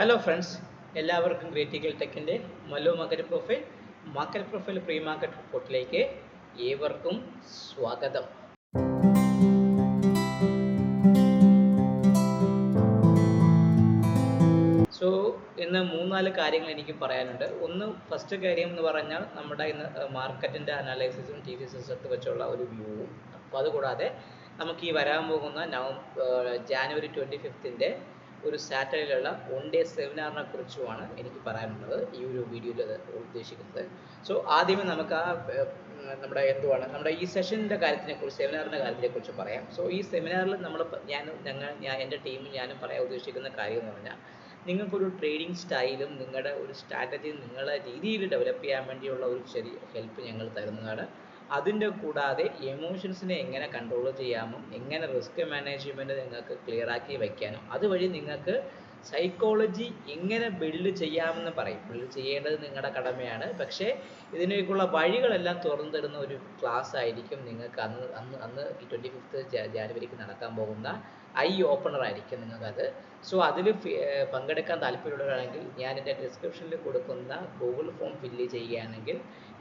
Hello friends, എല്ലാവർക്കും critical ടെക്കിൻ്റെ Mallu market profile pre market റിപ്പോർട്ടിലേക്ക് ഏവർക്കും സ്വാഗതം. സോ ഇന്ന് 3-4 കാര്യങ്ങൾ എനിക്ക് പറയാനുണ്ട്. ഫസ്റ്റ് കാര്യം എന്ന് പറഞ്ഞാൽ നമ്മുടെ ഇന്ന് മാർക്കറ്റിൻ്റെ അനാലിസിസും TCS വെച്ചുള്ള ഒരു വ്യൂവും. അപ്പോൾ അതുകൂടാതെ നമുക്ക് ഈ വരാൻ പോകുന്ന ജാനുവരി 25 ഒരു സാറ്റർഡേയിലുള്ള 1 ഡേ സെമിനാറിനെ കുറിച്ചുമാണ് എനിക്ക് പറയാനുള്ളത് ഈ ഒരു വീഡിയോയിൽ ഉദ്ദേശിക്കുന്നത്. സോ ആദ്യമേ നമുക്ക് നമ്മുടെ ഈ സെഷൻ്റെ കാര്യത്തിനെക്കുറിച്ച്, സെമിനാറിൻ്റെ കാര്യത്തിനെക്കുറിച്ച് പറയാം. സോ ഈ സെമിനാറിൽ എൻ്റെ ടീമും ഞാനും പറയാൻ ഉദ്ദേശിക്കുന്ന കാര്യം എന്ന് പറഞ്ഞാൽ, നിങ്ങൾക്കൊരു ട്രേഡിംഗ് സ്റ്റൈലും നിങ്ങളുടെ ഒരു സ്ട്രാറ്റജിയും നിങ്ങളുടെ രീതിയിൽ ഡെവലപ്പ് ചെയ്യാൻ വേണ്ടിയുള്ള ഒരു ചെറിയ ഹെൽപ്പ് ഞങ്ങൾ തരുന്നതാണ്. അതിൻ്റെ കൂടാതെ എമോഷൻസിനെ എങ്ങനെ കൺട്രോൾ ചെയ്യാമോ, എങ്ങനെ റിസ്ക് മാനേജ്മെൻറ്റ് നിങ്ങൾക്ക് ക്ലിയറാക്കി വയ്ക്കാനോ, അതുവഴി നിങ്ങൾക്ക് സൈക്കോളജി എങ്ങനെ ബിൽഡ് ചെയ്യാമെന്ന് പറയും. ബിൽഡ് ചെയ്യേണ്ടത് നിങ്ങളുടെ കടമയാണ്. പക്ഷേ ഇതിനേക്കുള്ള വഴികളെല്ലാം തുറന്നു തരുന്ന ഒരു ക്ലാസ് ആയിരിക്കും നിങ്ങൾക്ക് അന്ന് ഈ 25 ജാനുവരിക്ക് നടക്കാൻ പോകുന്ന ഐ ഓപ്പണർ ആയിരിക്കും നിങ്ങൾക്കത്. സോ അതിൽ പങ്കെടുക്കാൻ താല്പര്യമുള്ളവരാണെങ്കിൽ ഞാൻ എൻ്റെ ഡിസ്ക്രിപ്ഷനിൽ കൊടുക്കുന്ന ഗൂഗിൾ ഫോം ഫില്ല് ചെയ്യുകയാണെങ്കിൽ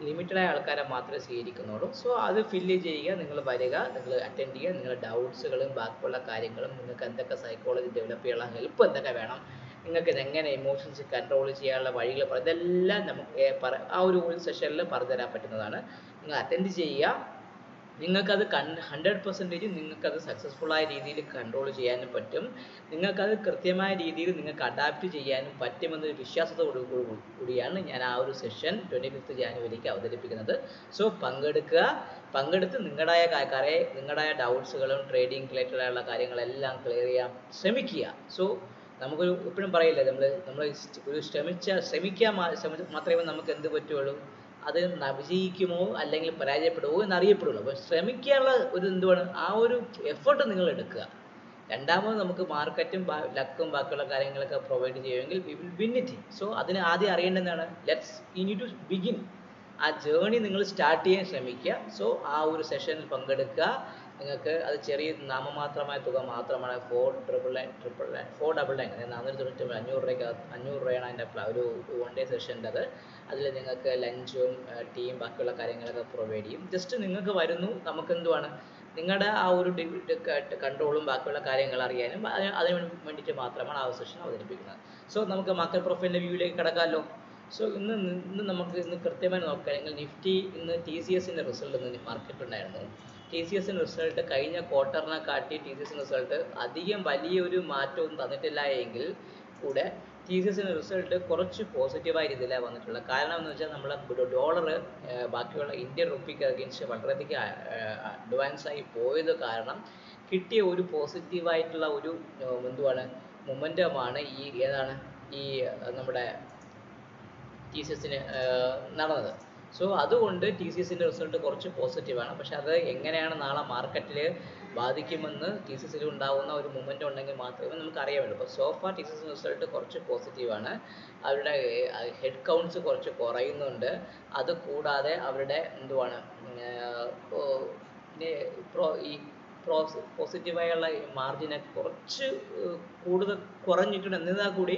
ലിമിറ്റഡായ ആൾക്കാരെ മാത്രമേ സ്വീകരിക്കുന്നുള്ളൂ. സോ അത് ഫില്ല് ചെയ്യുക, നിങ്ങൾ വരിക, നിങ്ങൾ അറ്റൻഡ് ചെയ്യുക. നിങ്ങളുടെ ഡൗട്ട്സുകളും ബാക്കിയുള്ള കാര്യങ്ങളും, നിങ്ങൾക്ക് എന്തൊക്കെ സൈക്കോളജി ഡെവലപ്പ് ചെയ്യാനുള്ള ഹെൽപ്പ് എന്തൊക്കെ വേണം, നിങ്ങൾക്ക് ഇതെങ്ങനെ ഇമോഷൻസ് കൺട്രോൾ ചെയ്യാനുള്ള വഴികൾ, ഇതെല്ലാം നമുക്ക് ആ ഒരു സെഷനിൽ പറഞ്ഞുതരാൻ പറ്റുന്നതാണ്. നിങ്ങൾ അറ്റൻഡ് ചെയ്യുക. നിങ്ങൾക്കത് 100% നിങ്ങൾക്കത് സക്സസ്ഫുള്ളായ രീതിയിൽ കൺട്രോൾ ചെയ്യാനും പറ്റും. നിങ്ങൾക്കത് കൃത്യമായ രീതിയിൽ നിങ്ങൾക്ക് അഡാപ്റ്റ് ചെയ്യാനും പറ്റുമെന്നൊരു വിശ്വാസത്തോടു കൂടിയാണ് ഞാൻ ആ ഒരു സെഷൻ 25 ജാനുവരിക്ക് അവതരിപ്പിക്കുന്നത്. സോ പങ്കെടുത്ത് നിങ്ങളുടേതായ ഡൗട്ട്സുകളും ട്രേഡിംഗ് റിലേറ്റഡായുള്ള കാര്യങ്ങളെല്ലാം ക്ലിയർ ചെയ്യാൻ ശ്രമിക്കുക. സോ നമുക്കൊരു എപ്പോഴും പറയില്ലേ, നമ്മൾ ഒരു ശ്രമിക്കാൻ മാത്രമേ നമുക്ക് എന്ത് പറ്റുള്ളൂ, അത് വിജയിക്കുമോ അല്ലെങ്കിൽ പരാജയപ്പെടുമോ എന്നറിയപ്പെടുള്ളൂ. അപ്പോൾ ശ്രമിക്കാനുള്ള ഒരു ആ ഒരു എഫേർട്ട് നിങ്ങൾ എടുക്കുക. രണ്ടാമത് നമുക്ക് മാർക്കറ്റും ലക്കും ബാക്കിയുള്ള കാര്യങ്ങളൊക്കെ പ്രൊവൈഡ് ചെയ്യുമെങ്കിൽ we will win it. So അതിന് ആദ്യം അറിയേണ്ടതാണ്, യു നീഡ് ടു ബിഗിൻ. ആ ജേണി നിങ്ങൾ സ്റ്റാർട്ട് ചെയ്യാൻ ശ്രമിക്കുക. സോ ആ ഒരു സെഷനിൽ പങ്കെടുക്കുക. നിങ്ങൾക്ക് അത് ചെറിയ നാമമാത്രമായ തുക മാത്രമാണ്. 499 500 രൂപയാണ് അതിൻ്റെ ഒരു 1 ഡേ സെഷൻ്റെ. അതിൽ നിങ്ങൾക്ക് ലഞ്ചും ടീയും ബാക്കിയുള്ള കാര്യങ്ങളൊക്കെ പ്രൊവൈഡ് ചെയ്യും. ജസ്റ്റ് നിങ്ങൾക്ക് വരുന്നു, നമുക്ക് നിങ്ങളുടെ ആ ഒരു കൺട്രോളും ബാക്കിയുള്ള കാര്യങ്ങൾ അറിയാനും അതിന് വേണ്ടിയിട്ട് മാത്രമാണ് ആ സെഷൻ അവതരിപ്പിക്കുന്നത്. സോ നമുക്ക് മാർക്കറ്റ് പ്രൊഫൈലിൻ്റെ വ്യൂവിലേക്ക് കിടക്കാമല്ലോ. സോ ഇന്ന് കൃത്യമായി നോക്കുകയാണെങ്കിൽ നിഫ്റ്റി ഇന്ന് TCSൻ്റെ റിസൾട്ട് ഇന്ന് മാർക്കറ്റുണ്ടായിരുന്നു. TCSൻ്റെ റിസൾട്ട് കഴിഞ്ഞ ക്വാർട്ടറിനെ കാട്ടി TCSൻ്റെ റിസൾട്ട് അധികം വലിയൊരു മാറ്റമൊന്നും തന്നിട്ടില്ല എങ്കിൽ കൂടെ TCSൻ്റെ റിസൾട്ട് കുറച്ച് പോസിറ്റീവായ രീതിയിലാണ് വന്നിട്ടുള്ളത്. കാരണം എന്ന് വെച്ചാൽ നമ്മളെ ഡോളർ ബാക്കിയുള്ള ഇന്ത്യൻ റുപ്പിക്ക് അഗെയിൻസ്റ്റ് വളരെയധികം അഡ്വാൻസായി പോയത് കാരണം കിട്ടിയ ഒരു പോസിറ്റീവായിട്ടുള്ള ഒരു മൊമെൻറ്റമാണ് ഈ നമ്മുടെ TCSന് നടന്നത്. സോ അതുകൊണ്ട് TCSൻ്റെ റിസൾട്ട് കുറച്ച് പോസിറ്റീവാണ്. പക്ഷേ അത് എങ്ങനെയാണ് നാളെ മാർക്കറ്റിൽ ബാധിക്കുമെന്ന് TCSൽ ഉണ്ടാകുന്ന ഒരു മൊമെൻറ്റം ഉണ്ടെങ്കിൽ മാത്രമേ നമുക്ക് അറിയാൻ പറ്റൂ. അപ്പോൾ സോഫാർ TCS റിസൾട്ട് കുറച്ച് പോസിറ്റീവാണ്. അവരുടെ ഹെഡ് കൗണ്ട്സ് കുറച്ച് കുറയുന്നുണ്ട്. അതുകൂടാതെ അവരുടെ ഈ പോസിറ്റീവായുള്ള മാർജിനെ കുറച്ച് കൂടുതൽ കുറഞ്ഞിട്ടുണ്ട്. എന്നിരുന്നാൽ കൂടി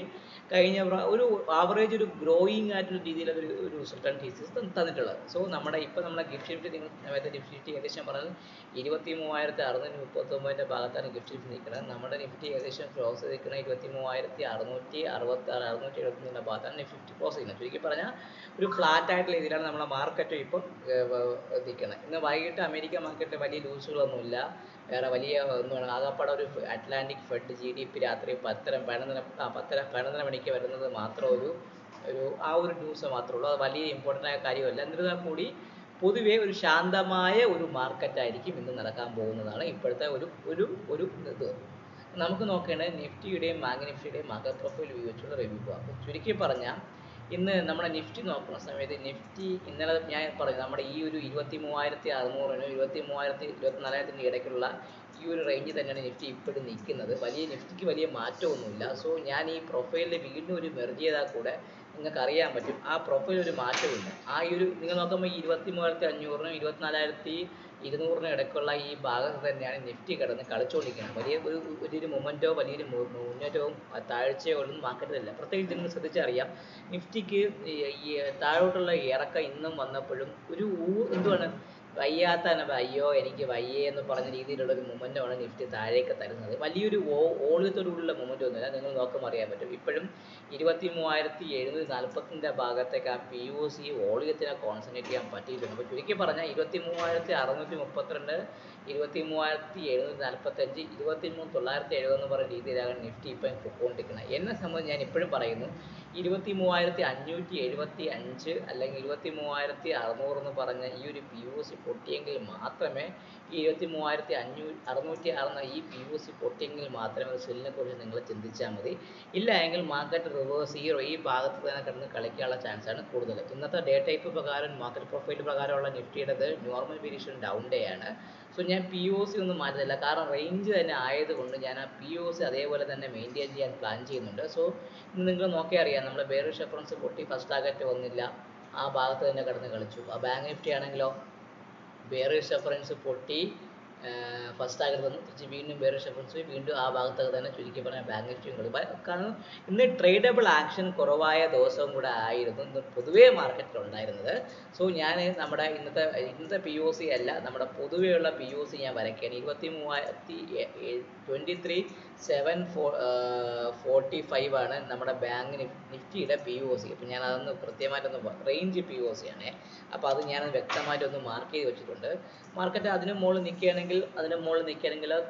കഴിഞ്ഞ ഒരു ആവറേജ് ഒരു ഗ്രോയിങ് ആയിട്ടുള്ള രീതിയിലുള്ള ഒരു റിസൾട്ടാണ് TCS തന്നിട്ടുള്ളത്. സോ നമ്മളെ ഗിഫ്റ്റ് ഷിഫ്റ്റ് സമയത്ത് ഗിഫ്റ്റ് ഷിഫ്റ്റ് ഏകദേശം പറഞ്ഞത് 23,639 ഭാഗത്താണ് ഗിഫ്റ്റ് ഷിഫ്റ്റ് നിൽക്കുന്നത്. നമ്മുടെ നിഫ്റ്റി ഏകദേശം ക്ലോസ് നിൽക്കുന്നത് 23,666 671 ഭാഗത്താണ് നിഫ്റ്റി ക്ലോസ് ചെയ്യുന്നത്. ചുരുക്കി പറഞ്ഞാൽ ഒരു ഫ്ലാറ്റ് ആയിട്ടുള്ള രീതിയിലാണ് നമ്മളെ മാർക്കറ്റ് ഇപ്പോൾ നിൽക്കുന്നത്. ഇന്ന് വൈകിട്ട് അമേരിക്കൻ മാർക്കറ്റ് വലിയ ലൂസുകളൊന്നുമില്ല. വേറെ വലിയ ആകപ്പാടെ ഒരു അറ്റ്ലാന്റിക് ഫെഡ് GDP രാത്രി 11 മണിക്ക് വരുന്നത് മാത്രം ആ ഒരു ന്യൂസ് മാത്രമേ ഉള്ളൂ. അത് വലിയ ഇമ്പോർട്ടൻ്റ് ആയ കാര്യമല്ല. എന്നിരുന്നാൽ കൂടി പൊതുവേ ഒരു ശാന്തമായ ഒരു മാർക്കറ്റായിരിക്കും ഇന്ന് നടക്കാൻ പോകുന്നതാണ് ഇപ്പോഴത്തെ ഒരു ഇത്. നമുക്ക് നോക്കേണ്ടത് നിഫ്റ്റിയുടെയും ബാങ്ക് നിഫ്റ്റിയുടെയും മാർക്കറ്റ് പ്രൊഫൈൽ വെച്ചുള്ള റിവ്യൂ. അപ്പോൾ ചുരുക്കി പറഞ്ഞാൽ ഇന്ന് നമ്മുടെ നിഫ്റ്റി നോക്കുന്ന സമയത്ത് നിഫ്റ്റി ഇന്നലെ ഞാൻ പറഞ്ഞു നമ്മുടെ ഈ ഒരു 23,600 24,000 ഇടയ്ക്കുള്ള ഈ ഒരു റേഞ്ച് തന്നെയാണ് നിഫ്റ്റി ഇപ്പോഴും നിൽക്കുന്നത്. നിഫ്റ്റിക്ക് വലിയ മാറ്റമൊന്നുമില്ല. സോ ഞാൻ ഈ പ്രൊഫൈലിൽ വീണ്ടും ഒരു മെർജ് ചെയ്താൽ കൂടെ നിങ്ങൾക്ക് അറിയാൻ പറ്റും ആ പ്രൊഫൈൽ ഒരു മാറ്റമില്ല. നിങ്ങൾ നോക്കുമ്പോൾ 23,500 24,000 200 ഇടയ്ക്കുള്ള ഈ ഭാഗത്ത് തന്നെയാണ് നിഫ്റ്റി കിടന്ന് കളിച്ചുകൊണ്ടിരിക്കുന്നത്. വലിയൊരു മൊമെൻറ്റോ വലിയൊരു മുന്നേറ്റവും താഴ്ചയോ ഒന്നും മാർക്കറ്റിലില്ല. പ്രത്യേകിച്ച് നിങ്ങൾ ശ്രദ്ധിച്ചറിയാം, നിഫ്റ്റിക്ക് ഈ താഴോട്ടുള്ള ഇറക്കം ഇന്നും വന്നപ്പോഴും എന്തുവാണ് വയ്യാത്ത അയ്യോ എനിക്ക് വയ്യേ എന്ന് പറഞ്ഞ രീതിയിലുള്ളൊരു മൊമെൻറ്റമാണ് നിഫ്റ്റി താഴേക്ക് തരുന്നത്. വലിയൊരു ഓളിയത്തോടുള്ള മൊമെൻ്റ് ഒന്നുമില്ല. നിങ്ങൾ നോക്കുമ്പോൾ അറിയാൻ പറ്റും. ഇപ്പോഴും 23,740 ഭാഗത്തേക്ക് ആ POC ഓളിയത്തിനെ കോൺസെൻട്രേറ്റ് ചെയ്യാൻ പറ്റിയിട്ടുണ്ട്. അപ്പോൾ ചുരുക്കി പറഞ്ഞാൽ 23,632, 23,745, 23,970 എന്ന് പറയുന്ന രീതിയിലാണ് നിഫ്റ്റി ഇപ്പം പൊക്കോണ്ടിരിക്കുന്നത്. എന്നെ സംബന്ധിച്ച് ഞാൻ ഇപ്പോഴും പറയുന്നു, 23,575 അല്ലെങ്കിൽ 23,600 എന്ന് പറഞ്ഞ ഈ ഒരു POC പൊട്ടിയെങ്കിൽ മാത്രമേ ഈ 23,606 ഈ POC പൊട്ടിയെങ്കിൽ മാത്രമേ സെല്ലിനെ കുറിച്ച് നിങ്ങൾ ചിന്തിച്ചാൽ മതി. ഇല്ല എങ്കിൽ മാർക്കറ്റ് റിവേഴ്സ് ഈ ഭാഗത്ത് തന്നെ കിടന്ന് കളിക്കാനുള്ള ചാൻസാണ് കൂടുതൽ. ഇന്നത്തെ ഡേ ടൈപ്പ് പ്രകാരം മാർക്കറ്റ് പ്രൊഫൈൽ പ്രകാരമുള്ള നിഫ്റ്റിയുടേത് നോർമൽ വേരിയേഷൻ ഡൗൺ ഡേ ആണ്. സോ ഞാൻ POC ഒന്നും മാറ്റുന്നില്ല, കാരണം റേഞ്ച് തന്നെ ആയതുകൊണ്ട് ഞാൻ ആ POC അതേപോലെ തന്നെ മെയിൻറ്റെയിൻ ചെയ്യാൻ പ്ലാൻ ചെയ്യുന്നുണ്ട്. സോ ഇന്ന് നിങ്ങൾ നോക്കിയാൽ അറിയാം, നമ്മുടെ ബെയറിഷ് റെഫറൻസ് പൊട്ടി ഫസ്റ്റ് ടാർഗറ്റ് വന്നില്ല, ആ ഭാഗത്ത് തന്നെ കിടന്ന് കളിച്ചു. ആ ബാങ്ക് നിഫ്റ്റി ആണെങ്കിലോ ബെയറിഷ് റെഫറൻസ് പൊട്ടി ഫസ്റ്റ് ടാർഗറ്റ് വന്നു, തിരിച്ച് വീണ്ടും ബെയറിഷ് റെഫറൻസ് പോയി, വീണ്ടും ആ ഭാഗത്തൊക്കെ തന്നെ ചുരുക്കി പറഞ്ഞാൽ ബാങ്ക് നിഫ്റ്റിയും കളി. കാരണം ഇന്ന് ട്രേഡബിൾ ആക്ഷൻ കുറവായ ദിവസവും കൂടെ ആയിരുന്നു ഇന്ന് പൊതുവേ മാർക്കറ്റിൽ ഉണ്ടായിരുന്നത്. സോ ഞാൻ നമ്മുടെ ഇന്നത്തെ POC അല്ല, നമ്മുടെ പൊതുവെയുള്ള POC ഞാൻ വരയ്ക്കുകയാണ്. 23,745 ആണ് നമ്മുടെ ബാങ്ക് നിഫ്റ്റിയുടെ POC. അപ്പോൾ ഞാൻ അതൊന്ന് കൃത്യമായിട്ടൊന്ന് റേഞ്ച് POC ആണ്, അപ്പോൾ അത് ഞാൻ വ്യക്തമായിട്ടൊന്ന് മാർക്ക് ചെയ്ത് വെച്ചിട്ടുണ്ട്. മാർക്കറ്റ് അതിന് മുകളിൽ നിൽക്കുകയാണെങ്കിൽ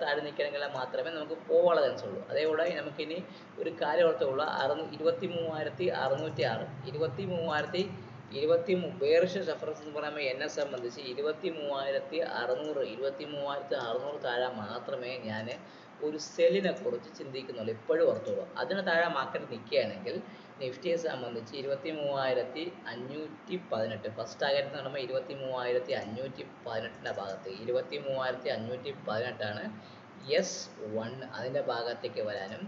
താഴെ നിൽക്കുകയാണെങ്കിലോ മാത്രമേ നമുക്ക് പോകാനുള്ള ചാൻസ് ഉള്ളൂ. അതേപോലെ നമുക്കിനി ഒരു കാര്യം ഓർത്തുള്ള 23,606 ബെയറിഷ് റെഫറൻസ് എന്ന് പറയുമ്പോൾ എന്നെ സംബന്ധിച്ച് 23,600 താഴെ മാത്രമേ ഞാൻ ഒരു സെല്ലിനെ കുറിച്ച് ചിന്തിക്കുന്നുള്ളൂ. ഇപ്പോഴും ഓർത്തോളൂ. അതിന് താഴെ മാർക്കറ്റ് നിൽക്കുകയാണെങ്കിൽ നിഫ്റ്റിയെ സംബന്ധിച്ച് 23,518 ഫസ്റ്റ് ടാർഗറ്റ് എന്ന് പറയുമ്പോൾ 23,518 ഭാഗത്ത് 23,518 S1 അതിൻ്റെ ഭാഗത്തേക്ക് വരാനും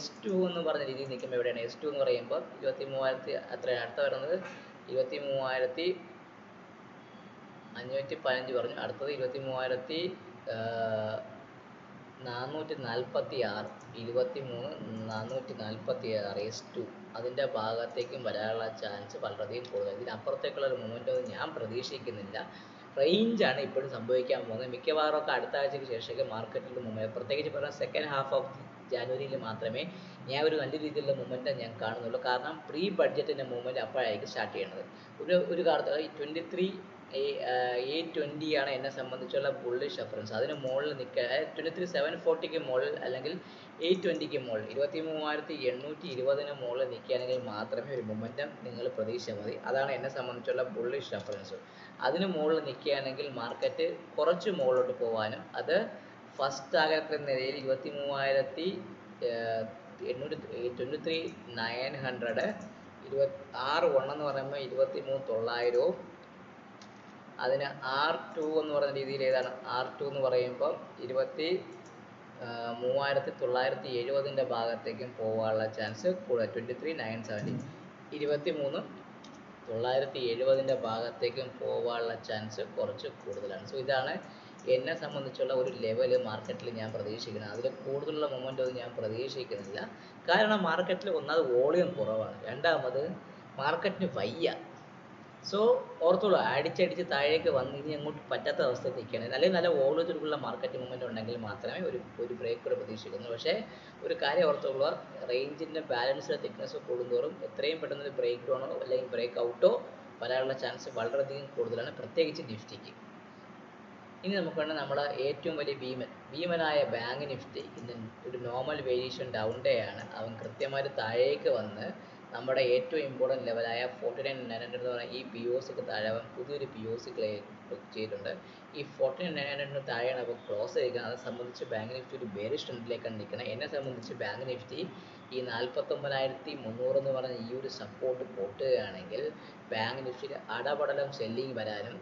S2 എന്ന് പറഞ്ഞ രീതിയിൽ നിൽക്കുമ്പോൾ എവിടെയാണ് S2 എന്ന് പറയുമ്പോൾ 23,000 അത്രയാണ് അടുത്ത വരുന്നത് 23,515 പറഞ്ഞു. അടുത്തത് 23,446 23,446 S2 അതിൻ്റെ ഭാഗത്തേക്കും വരാനുള്ള ചാൻസ് വളരെയധികം കൂടുതൽ. ഇതിനപ്പുറത്തേക്കുള്ള ഒരു മൂവ്മെൻ്റ് ഒന്നും ഞാൻ പ്രതീക്ഷിക്കുന്നില്ല. റേഞ്ചാണ് ഇപ്പോഴും സംഭവിക്കാൻ പോകുന്നത്. മിക്കവാറും ഒക്കെ അടുത്ത ആഴ്ചയ്ക്ക് ശേഷമൊക്കെ മാർക്കറ്റിൽ മൂവ്മെൻറ്റ്, പ്രത്യേകിച്ച് പറഞ്ഞാൽ സെക്കൻഡ് ഹാഫ് ഓഫ് ജാനുവരിയിൽ മാത്രമേ ഞാൻ ഒരു നല്ല രീതിയിലുള്ള മൂവ്മെൻറ്റ് ഞാൻ കാണുന്നുള്ളൂ. കാരണം പ്രീ ബഡ്ജറ്റിൻ്റെ മൂവ്മെൻറ്റ് അപ്പോഴായിരിക്കും സ്റ്റാർട്ട് ചെയ്യുന്നത്. ഒരു കാലത്ത് 23,820 ആണ് എന്നെ സംബന്ധിച്ചുള്ള ബുള്ളിഷ് റെഫറൻസ്. അതിന് മുകളിൽ നിൽക്കുക 23,740 മുകളിൽ അല്ലെങ്കിൽ 820 മുകളിൽ 23,820 മുകളിൽ നിൽക്കുകയാണെങ്കിൽ മാത്രമേ ഒരു മൊമെൻറ്റം നിങ്ങൾ പ്രതീക്ഷിച്ചാൽ മതി. അതാണ് എന്നെ സംബന്ധിച്ചുള്ള ബുള്ളിഷ് റെഫറൻസ്. അതിന് മുകളിൽ നിൽക്കുകയാണെങ്കിൽ മാർക്കറ്റ് കുറച്ച് മുകളിലോട്ട് പോകാനും അത് ഫസ്റ്റ് ടാർഗറ്റ് എന്ന നിലയിൽ 23,900 R1 എന്ന് പറയുമ്പോൾ 23,900 അതിന് R2 എന്ന് പറയുന്ന രീതിയിൽ ഏതാണ് R2 എന്ന് പറയുമ്പോൾ 23,970 ഭാഗത്തേക്കും പോകാനുള്ള ചാൻസ് കൂടുതൽ. 23,970 23,970 ഭാഗത്തേക്കും പോകാനുള്ള ചാൻസ് കുറച്ച് കൂടുതലാണ്. സോ ഇതാണ് എന്നെ സംബന്ധിച്ചുള്ള ഒരു ലെവൽ മാർക്കറ്റിൽ ഞാൻ പ്രതീക്ഷിക്കുന്നത്. അതിൽ കൂടുതലുള്ള മൊമെൻ്റ് ഒന്നും ഞാൻ പ്രതീക്ഷിക്കുന്നില്ല. കാരണം മാർക്കറ്റിൽ ഒന്നാമത് വോളിയം കുറവാണ്, രണ്ടാമത് മാർക്കറ്റിന് വയ്യ. സോ ഓർത്തോളൂ, അടിച്ചടിച്ച് താഴേക്ക് വന്ന് ഇനി അങ്ങോട്ട് പറ്റാത്ത അവസ്ഥയിൽ നിൽക്കുകയാണ്. അല്ലെങ്കിൽ നല്ല വോളിയത്തിലുള്ള മാർക്കറ്റ് മൂവ്മെൻറ്റ് ഉണ്ടെങ്കിൽ മാത്രമേ ഒരു ബ്രേക്ക് കൂടെ പ്രതീക്ഷിക്കുന്നു. പക്ഷേ ഒരു കാര്യം ഓർത്തോളൂ, റേഞ്ചിൻ്റെ ബാലൻസിൻ്റെ തിക്നെസ് കൂടുന്തോറും എത്രയും പെട്ടെന്ന് ഒരു ബ്രേക്ക് ഡൗണോ അല്ലെങ്കിൽ ബ്രേക്ക് ഔട്ടോ വരാനുള്ള ചാൻസ് വളരെയധികം കൂടുതലാണ്, പ്രത്യേകിച്ച് നിഫ്റ്റിക്ക്. ഇനി നമുക്ക് വേണം നമ്മുടെ ഏറ്റവും വലിയ ഭീമനായ ബാങ്ക് നിഫ്റ്റി ഇന്ന് ഒരു നോർമൽ വേരിയേഷൻ ഡൗൺ ഡേ ആണ്. അവൻ കൃത്യമായിട്ട് താഴേക്ക് വന്ന് നമ്മുടെ ഏറ്റവും ഇമ്പോർട്ടൻറ്റ് ലെവലായ 49,900 എന്ന് പറയുന്ന ഈ POCക്ക് താഴെ അവൻ പുതിയൊരു POC ചെയ്തിട്ടുണ്ട്. ഈ 49,900 താഴെയാണ് അപ്പോൾ ക്ലോസ് ചെയ്തിരിക്കുന്നത്. അത് സംബന്ധിച്ച് ബാങ്ക് നിഫ്റ്റി ഒരു ബെയറിഷ് ട്രെൻഡിലേക്കാണ് നിൽക്കുന്നത്. എന്നെ സംബന്ധിച്ച് ബാങ്ക് നിഫ്റ്റി ഈ 49,300 എന്ന് പറയുന്ന ഈ ഒരു സപ്പോർട്ട് പൊട്ടുകയാണെങ്കിൽ ബാങ്ക് നിഫ്റ്റിയിൽ അടപടലം സെല്ലിങ് വരാനും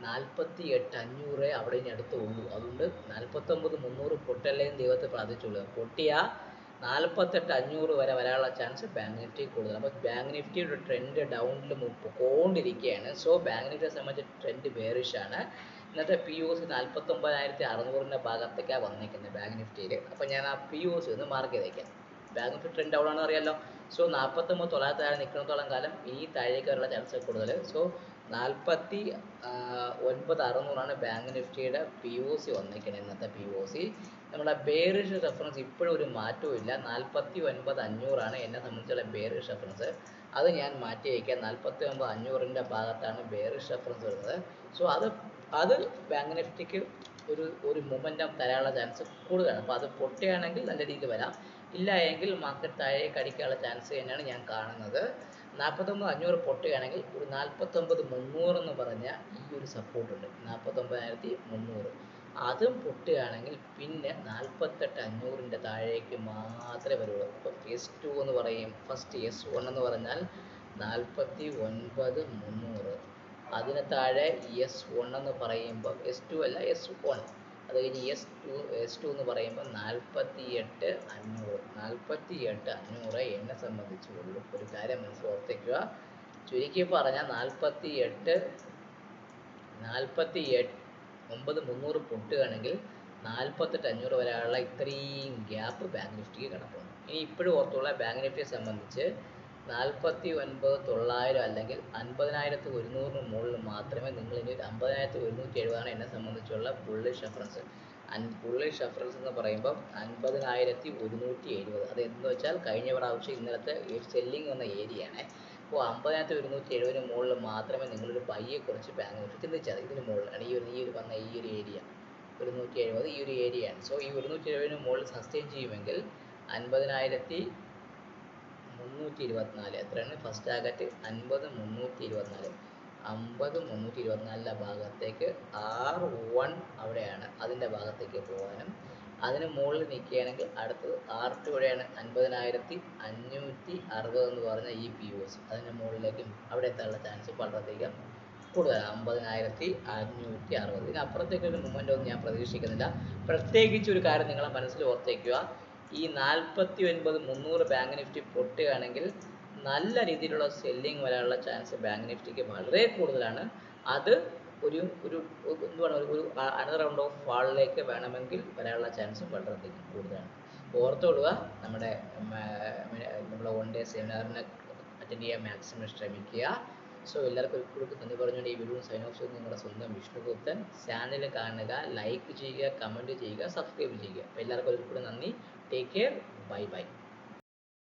48,500 അവിടെ ഇനി അടുത്തുള്ളൂ. അതുകൊണ്ട് 49,300 പൊട്ടല്ലേന്ന് ദൈവത്തെ പ്രാർത്ഥിച്ചുള്ളൂ. പൊട്ടിയ 48,500 വരെ വരാനുള്ള ചാൻസ് ബാങ്ക് നിഫ്റ്റി കൂടുതൽ. അപ്പോൾ ബാങ്ക് നിഫ്റ്റിയുടെ ട്രെൻഡ് ഡൗണിൽ പോയിക്കൊണ്ടിരിക്കുകയാണ്. സോ ബാങ്ക് നിഫ്റ്റിയെ സംബന്ധിച്ച് ട്രെൻഡ് ബെയറിഷ് ആണ്. ഇന്നത്തെ പി ഒ സി 49,600 ഭാഗത്തേക്കാണ് വന്നിരിക്കുന്നത് ബാങ്ക് നിഫ്റ്റിയിൽ. അപ്പോൾ ഞാൻ ആ പി ഒ സി ഒന്ന് മാർക്ക് ചെയ്തേക്കാം. ബാങ്ക് നിഫ്റ്റി ട്രെൻഡ് ഡൗൺ ആണെന്ന് അറിയാലോ. സോ 49,900 താഴെ നിൽക്കുന്നിടത്തോളം കാലം ഈ താഴേക്ക് വരാനുള്ള ചാൻസ് കൂടുതൽ. സോ 49,600 ബാങ്ക് നിഫ്റ്റിയുടെ പി ഒ സി വന്നിരിക്കുന്നത് ഇന്നത്തെ പി ഒ സി. നമ്മുടെ ബെയറിഷ് റെഫറൻസ് ഇപ്പോഴും ഒരു മാറ്റവും ഇല്ല. 49,500 എന്നെ സംബന്ധിച്ചുള്ള ബെയറിഷ് റെഫറൻസ്. അത് ഞാൻ മാറ്റി വയ്ക്കാം. 49,500 ഭാഗത്താണ് ബെയറിഷ് റെഫറൻസ് വരുന്നത്. സോ അത് ബാങ്ക് നിഫ്റ്റിക്ക് ഒരു മൊമെൻറ്റം തരാനുള്ള ചാൻസ് കൂടുതലാണ്. അപ്പോൾ അത് പൊട്ടുകയാണെങ്കിൽ നല്ല രീതിയിൽ വരാം. ഇല്ല എങ്കിൽ മാർക്കറ്റ് താഴേക്ക് അടിക്കാനുള്ള ചാൻസ് തന്നെയാണ് ഞാൻ കാണുന്നത്. 49,500 പൊട്ടുകയാണെങ്കിൽ ഒരു 49,300 എന്ന് പറഞ്ഞ ഈ ഒരു സപ്പോർട്ടുണ്ട്, 49,300. അതും പൊട്ടുകയാണെങ്കിൽ പിന്നെ 48,500 താഴേക്ക് മാത്രമേ വരുള്ളൂ. ഇപ്പോൾ S2 എന്ന് പറയും. ഫസ്റ്റ് S1 എന്ന് പറഞ്ഞാൽ 49,300. അതിന് താഴെ S1 എന്ന് പറയുമ്പോൾ S2 അല്ല S1. അത് കഴിഞ്ഞ് S2 എന്ന് പറയുമ്പോൾ 48,500. 48,500 എന്നെ സംബന്ധിച്ചുള്ളൂ. ഒരു കാര്യം മനസ്സിലോർത്തേക്കുക. ചുരുക്കി പറഞ്ഞാൽ 49,300 പൊട്ടുകയാണെങ്കിൽ 48,500 വരെയുള്ള ഇത്രയും ഗ്യാപ്പ് ബാങ്ക് നിഫ്റ്റിക്ക് കിടപ്പുണ്ട്. ഇനി ഇപ്പോഴും ഓർത്തുള്ള ബാങ്ക് നിഫ്റ്റിയെ സംബന്ധിച്ച് 49,900 അല്ലെങ്കിൽ 50,100 മുകളിൽ മാത്രമേ നിങ്ങൾ ഇനി 50,170 എന്നെ സംബന്ധിച്ചുള്ള ബുള്ളിഷ് റെഫറൻസ്. ബുള്ളിഷ് റെഫറൻസ് എന്ന് പറയുമ്പോൾ 50,170. അത് എന്ന് വെച്ചാൽ കഴിഞ്ഞ പ്രാവശ്യം ഇന്നലത്തെ സെല്ലിങ് വന്ന ഏരിയയാണ്. അപ്പോൾ 50,170 മുകളിൽ മാത്രമേ നിങ്ങളൊരു ബൈയെ കുറിച്ച് ബാങ്ക് നിഫ്റ്റി ചിന്തിച്ചാൽ. ഇതിന് മുകളിലാണ് ഈ ഒരു വന്ന ഈ ഒരു ഏരിയ 170 ഈ ഒരു ഏരിയയാണ്. സോ ഈ 170 മുകളിൽ സസ്റ്റെയിൻ ചെയ്യുമെങ്കിൽ 50,324 എത്രയാണ് ഫസ്റ്റ് ടാർഗറ്റ്? 50,324. 50,324 ഭാഗത്തേക്ക് R1 അവിടെയാണ്, അതിൻ്റെ ഭാഗത്തേക്ക് പോകാനും അതിന് മുകളിൽ നിൽക്കുകയാണെങ്കിൽ അടുത്തത് R2 എവിടെയാണ്? 50,560 എന്ന് പറഞ്ഞ ഈ പി ഒ സി അതിൻ്റെ മുകളിലേക്കും അവിടെ എത്താനുള്ള ചാൻസ് വളരെയധികം കൂടുതലാണ്. 50,560. ഇതിനപ്പുറത്തേക്കൊരു മൂവ്മെൻ്റ് ഒന്നും ഞാൻ പ്രതീക്ഷിക്കുന്നില്ല. പ്രത്യേകിച്ച് ഒരു കാര്യം നിങ്ങളെ മനസ്സിൽ ഓർത്തേക്കുക. ഈ 49,300 ബാങ്ക് നിഫ്റ്റി പൊട്ടുകയാണെങ്കിൽ നല്ല രീതിയിലുള്ള സെല്ലിങ് വരാനുള്ള ചാൻസ് ബാങ്ക് നിഫ്റ്റിക്ക് വളരെ കൂടുതലാണ്. അത് എന്താണ് ഒരു അനദർ റൗണ്ട് ഓഫ് ഫാളിലേക്ക് വേണമെങ്കിൽ വരാനുള്ള ചാൻസ് വളരെയധികം കൂടുതലാണ്. ഓർത്തോളുക. നമ്മുടെ 1 ഡേ സെമിനാറിന് അറ്റൻഡ് ചെയ്യാൻ മാക്സിമം ശ്രമിക്കുക. സോ എല്ലാവർക്കും ഒരിക്കലും നന്ദി പറഞ്ഞുകൊണ്ട് ഈ വീഡിയോ സൈൻ ഓഫ് ചെയ്ത് നിങ്ങളുടെ സ്വന്തം വിഷ്ണുഗുപ്തൻ. ചാനൽ കാണുക, ലൈക്ക് ചെയ്യുക, കമൻറ്റ് ചെയ്യുക, സബ്സ്ക്രൈബ് ചെയ്യുക. അപ്പോൾ എല്ലാവർക്കും ഒരിക്കലും നന്ദി. Take care. Bye bye.